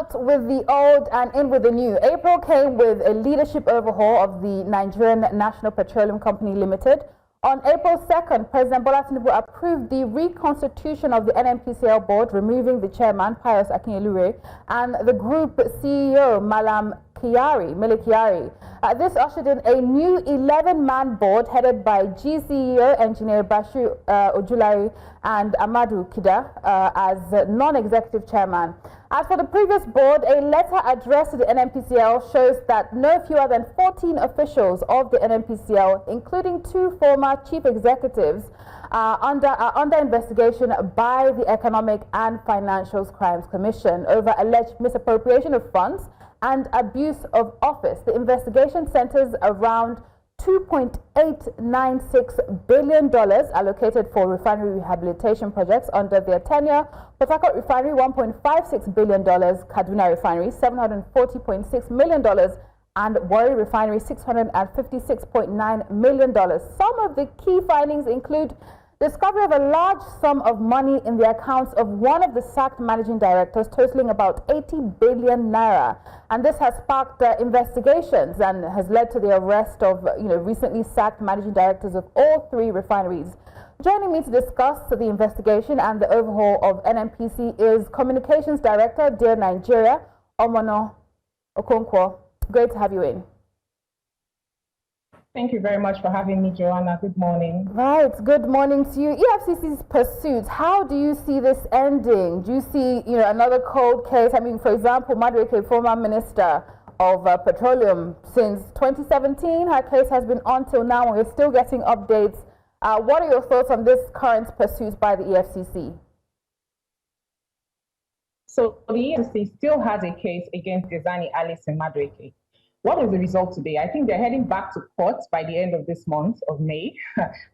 Out with the old and in with the new. April came with a leadership overhaul of the Nigerian National Petroleum Company Limited. On April 2nd, President Bola Tinubu approved the reconstitution of the NNPCL board, removing the chairman, Pius, Akinyelure, and the group CEO, Mallam, Mele Kyari. This ushered in a new 11-man board headed by GCEO Engineer Bashir Ojulari and Amadu Kida as non-executive chairman. As for the previous board, a letter addressed to the NNPCL shows that no fewer than 14 officials of the NNPCL, including 2 former chief executives, are under investigation by the Economic and Financial Crimes Commission over alleged misappropriation of funds and abuse of office. The investigation centers around $2.896 billion allocated for refinery rehabilitation projects under their tenure. Port Harcourt refinery, $1.56 billion, Kaduna refinery, $740.6 million, and Warri refinery, $656.9 million. Some of the key findings include discovery of a large sum of money in the accounts of one of the sacked managing directors, totaling about 80 billion naira. And this has sparked investigations and has led to the arrest of recently sacked managing directors of all 3 refineries. Joining me to discuss the investigation and the overhaul of NNPC is Communications Director, Dear Nigeria, Omono Okonkwo. Great to have you in. Thank you very much for having me, Joanna. Good morning. Right. Good morning to you. EFCC's pursuit, how do you see this ending? Do you see, another cold case? I mean, for example, Madueke, former Minister of Petroleum, since 2017, her case has been on till now, and we're still getting updates. What are your thoughts on this current pursuit by the EFCC? So the EFCC still has a case against Dezani Alice and Madueke. What is the result today? I think they're heading back to court by the end of this month of May.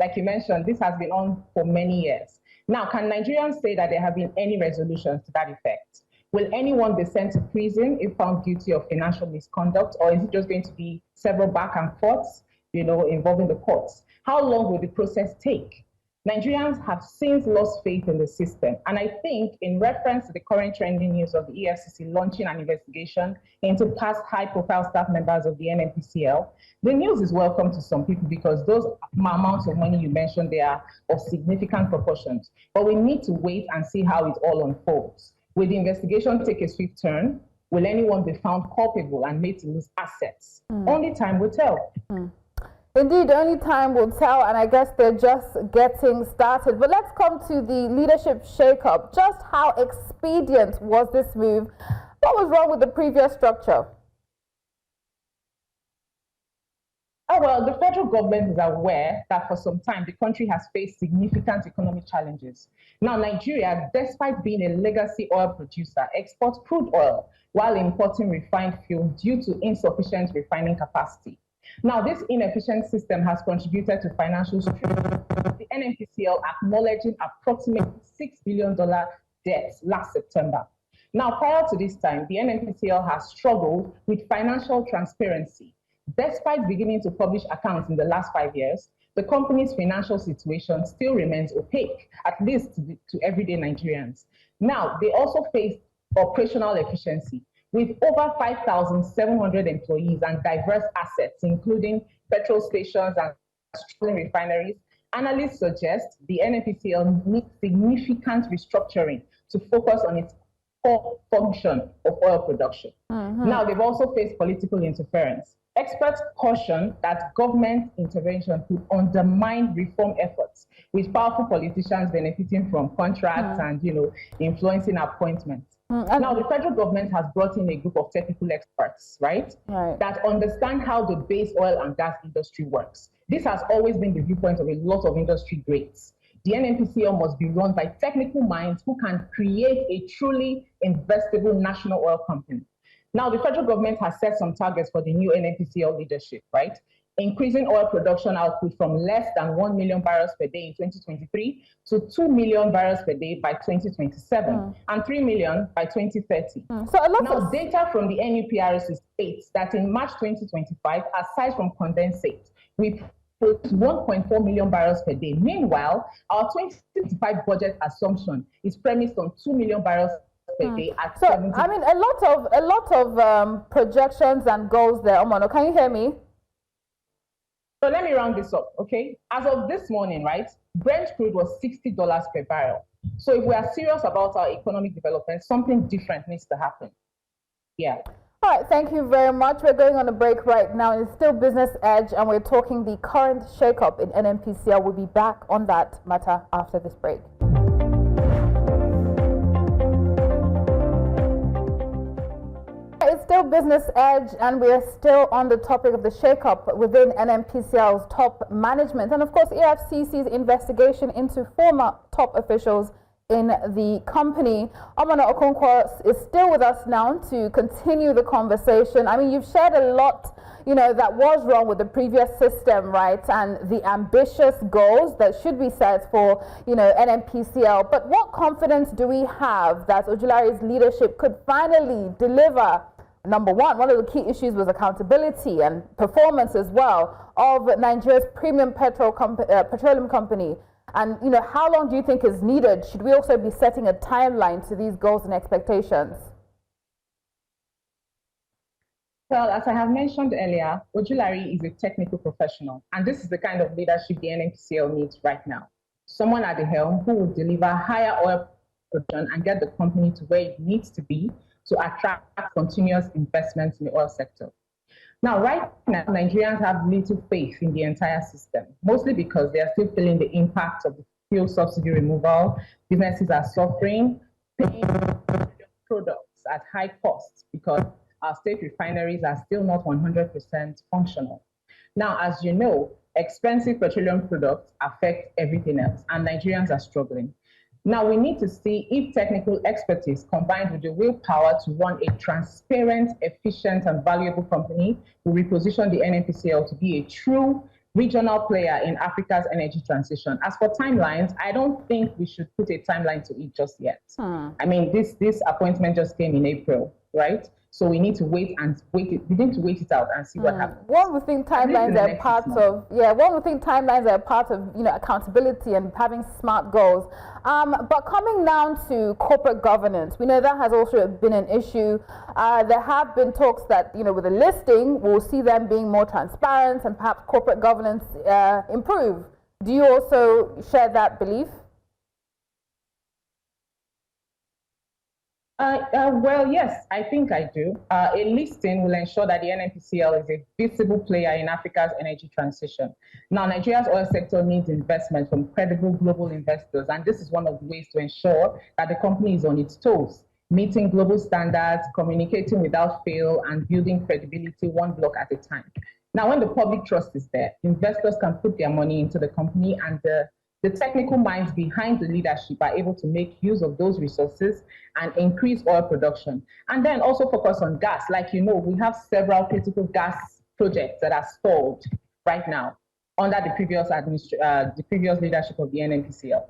Like you mentioned, this has been on for many years. Now, can Nigerians say that there have been any resolutions to that effect? Will anyone be sent to prison if found guilty of financial misconduct, or is it just going to be several back and forths, involving the courts? How long will the process take? Nigerians have since lost faith in the system. And I think in reference to the current trending news of the EFCC launching an investigation into past high-profile staff members of the NNPCL, the news is welcome to some people because those amounts of money you mentioned, they are of significant proportions. But we need to wait and see how it all unfolds. Will the investigation take a swift turn? Will anyone be found culpable and made to lose assets? Only time will tell. Indeed, only time will tell, and I guess they're just getting started. But let's come to the leadership shakeup. Just how expedient was this move? What was wrong with the previous structure? Oh, well, the federal government is aware that for some time the country has faced significant economic challenges. Now, Nigeria, despite being a legacy oil producer, exports crude oil while importing refined fuel due to insufficient refining capacity. Now, this inefficient system has contributed to financial stress, the NNPCL acknowledging approximately $6 billion debt last September. Now, prior to this time, the NNPCL has struggled with financial transparency. Despite beginning to publish accounts in the last 5 years, the company's financial situation still remains opaque, at least to everyday Nigerians. Now, they also face operational efficiency. With over 5,700 employees and diverse assets, including petrol stations and petroleum refineries, analysts suggest the NNPCL needs significant restructuring to focus on its core function of oil production. Now, they've also faced political interference. Experts caution that government intervention could undermine reform efforts, with powerful politicians benefiting from contracts and, influencing appointments. Now, the federal government has brought in a group of technical experts, right, that understand how the base oil and gas industry works. This has always been the viewpoint of a lot of industry greats. The NNPCL must be run by technical minds who can create a truly investable national oil company. Now, the federal government has set some targets for the new NNPCL leadership, right? Increasing oil production output from less than 1 million barrels per day in 2023 to 2 million barrels per day by 2027 and 3 million by 2030. Now, data from the NUPRC states that in March 2025, aside from condensate, we produced 1.4 million barrels per day. Meanwhile, our 2025 budget assumption is premised on 2 million barrels per day at So, 70. I mean, a lot of projections and goals there. Omono, can you hear me? So let me round this up, okay? As of this morning, right, Brent crude was $60 per barrel. So if we are serious about our economic development, something different needs to happen. Yeah. All right, thank you very much. We're going on a break right now. It's still Business Edge, and we're talking the current shakeup in NNPCL. We'll be back on that matter after this break. It's still Business Edge, and we're still on the topic of the shakeup within NNPCL's top management, and of course EFCC's investigation into former top officials in the company. Omono Okonkwo is still with us now to continue the conversation. I mean, you've shared a lot, you know, that was wrong with the previous system, right? And the ambitious goals that should be set for, you know, NNPCL. But what confidence do we have that Ojulari's leadership could finally deliver? Number one of the key issues was accountability and performance as well of Nigeria's premium petroleum company. And, you know, how long do you think is needed? Should we also be setting a timeline to these goals and expectations? Well, as I have mentioned earlier, Ojulari is a technical professional, and this is the kind of leadership the NNPCL needs right now. Someone at the helm who will deliver higher oil production and get the company to where it needs to be to attract continuous investments in the oil sector. Now, right now, Nigerians have little faith in the entire system, mostly because they are still feeling the impact of the fuel subsidy removal. Businesses are suffering, paying products at high costs because our state refineries are still not 100% functional. Now, as you know, expensive petroleum products affect everything else, and Nigerians are struggling. Now, we need to see if technical expertise combined with the willpower to run a transparent, efficient, and valuable company will reposition the NNPCL to be a true regional player in Africa's energy transition. As for timelines, I don't think we should put a timeline to it just yet. I mean, this appointment just came in April, right? So we need to wait it. We need to wait it out and see what happens. One would think timelines are part of, one would think timelines are part of, you know, accountability and having smart goals. But coming down to corporate governance, we know that has also been an issue. There have been talks that, you know, with the listing, we'll see them being more transparent and perhaps corporate governance improve. Do you also share that belief? Well, yes, I think I do. A listing will ensure that the NNPCL is a visible player in Africa's energy transition. Now, Nigeria's oil sector needs investment from credible global investors, and this is one of the ways to ensure that the company is on its toes, meeting global standards, communicating without fail, and building credibility one block at a time. Now, when the public trust is there, investors can put their money into the company, and the technical minds behind the leadership are able to make use of those resources and increase oil production. And then also focus on gas. Like, you know, we have several critical gas projects that are stalled right now under the previous leadership of the NNPCL.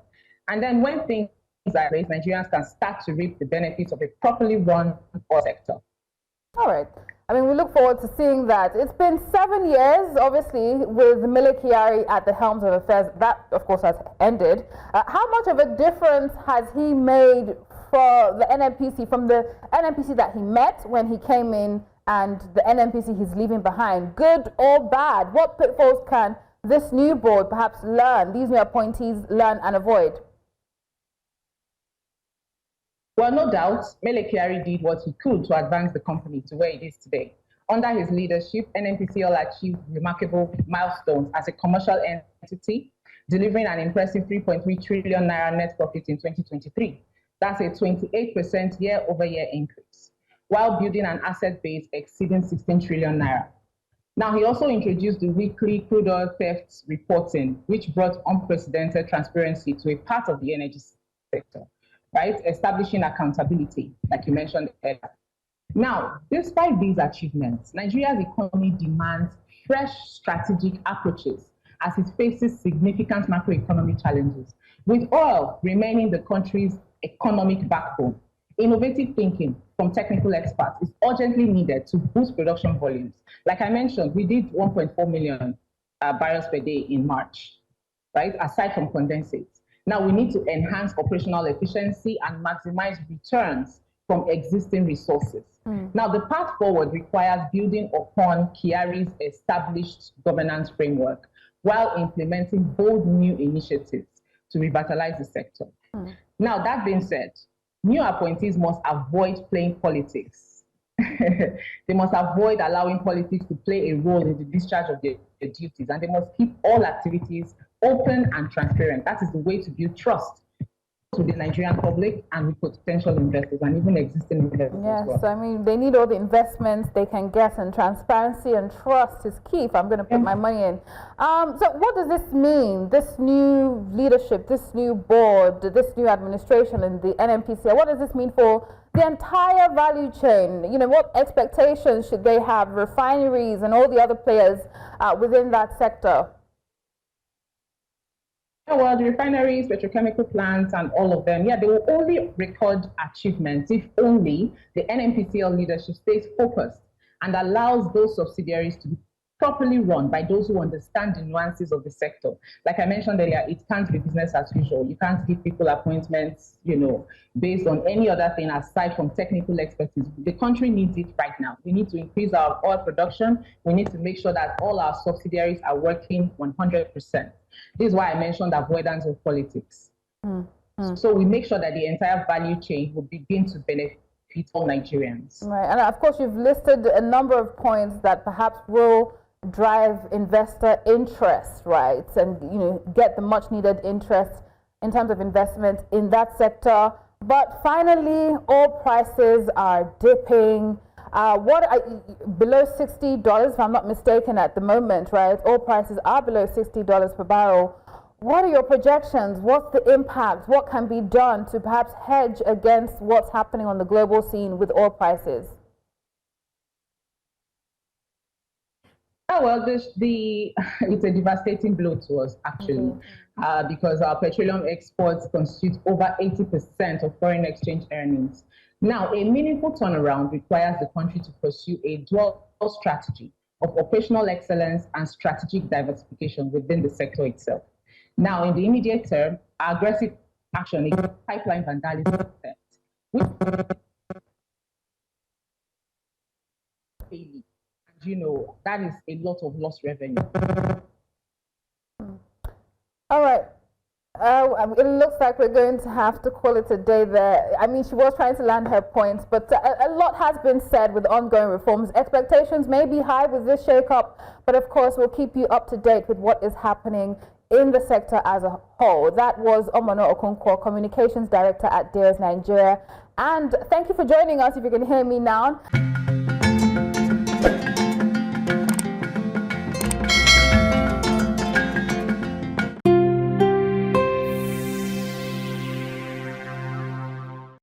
And then when things are raised, Nigerians can start to reap the benefits of a properly run oil sector. All right. I mean, we look forward to seeing that. It's been 7 years, obviously, with Mele Kyari at the helms of affairs. That, of course, has ended. How much of a difference has he made for the NNPC, from the NNPC that he met when he came in and the NNPC he's leaving behind? Good or bad? What pitfalls can this new board perhaps learn, these new appointees learn and avoid? Well, no doubt, Mele Kyari did what he could to advance the company to where it is today. Under his leadership, NNPCL achieved remarkable milestones as a commercial entity, delivering an impressive 3.3 trillion naira net profit in 2023. That's a 28% year-over-year increase, while building an asset base exceeding 16 trillion naira. Now, he also introduced the weekly crude oil theft reporting, which brought unprecedented transparency to a part of the energy sector, right? Establishing accountability, like you mentioned earlier. Now, despite these achievements, Nigeria's economy demands fresh strategic approaches as it faces significant macroeconomic challenges. With oil remaining the country's economic backbone, innovative thinking from technical experts is urgently needed to boost production volumes. Like I mentioned, we did 1.4 million barrels per day in March, right? Aside from condensates. Now we need to enhance operational efficiency and maximize returns from existing resources. Now, the path forward requires building upon Kyari's established governance framework while implementing bold new initiatives to revitalize the sector. Now, that being said, new appointees must avoid playing politics. They must avoid allowing politics to play a role in the discharge of their duties, and they must keep all activities open and transparent. That is the way to build trust to the Nigerian public and with potential investors and even existing investors. Yes, as well. I mean, they need all the investments they can get, and transparency and trust is key if I'm going to put my money in. So what does this mean, this new leadership, this new board, this new administration in the NNPCL? What does this mean for the entire value chain? You know, what expectations should they have, refineries and all the other players within that sector? Well, the refineries, petrochemical plants, and all of them, they will only record achievements if only the NNPCL leadership stays focused and allows those subsidiaries to be properly run by those who understand the nuances of the sector. Like I mentioned earlier, it can't be business as usual. You can't give people appointments, based on any other thing aside from technical expertise. The country needs it right now. We need to increase our oil production. We need to make sure that all our subsidiaries are working 100%. This is why I mentioned avoidance of politics. So we make sure that the entire value chain will begin to benefit all Nigerians. Right, and of course you've listed a number of points that perhaps will drive investor interest, right? And get the much needed interest in terms of investment in that sector. But finally, oil prices are dipping. Below $60, if I'm not mistaken, at the moment, right? Oil prices are below $60 per barrel. What are your projections? What's the impact? What can be done to perhaps hedge against what's happening on the global scene with oil prices? Oh, well, it's a devastating blow to us, actually, because our petroleum exports constitute over 80% of foreign exchange earnings. Now, a meaningful turnaround requires the country to pursue a dual strategy of operational excellence and strategic diversification within the sector itself. Now, in the immediate term, our aggressive action against pipeline vandalism, that is a lot of lost revenue. All right. It looks like we're going to have to call it a day there. I mean, she was trying to land her points, but a lot has been said with ongoing reforms. Expectations may be high with this shake-up, but of course, we'll keep you up to date with what is happening in the sector as a whole. That was Omono Okonkwo, Communications Director at DEERS Nigeria. And thank you for joining us, if you can hear me now.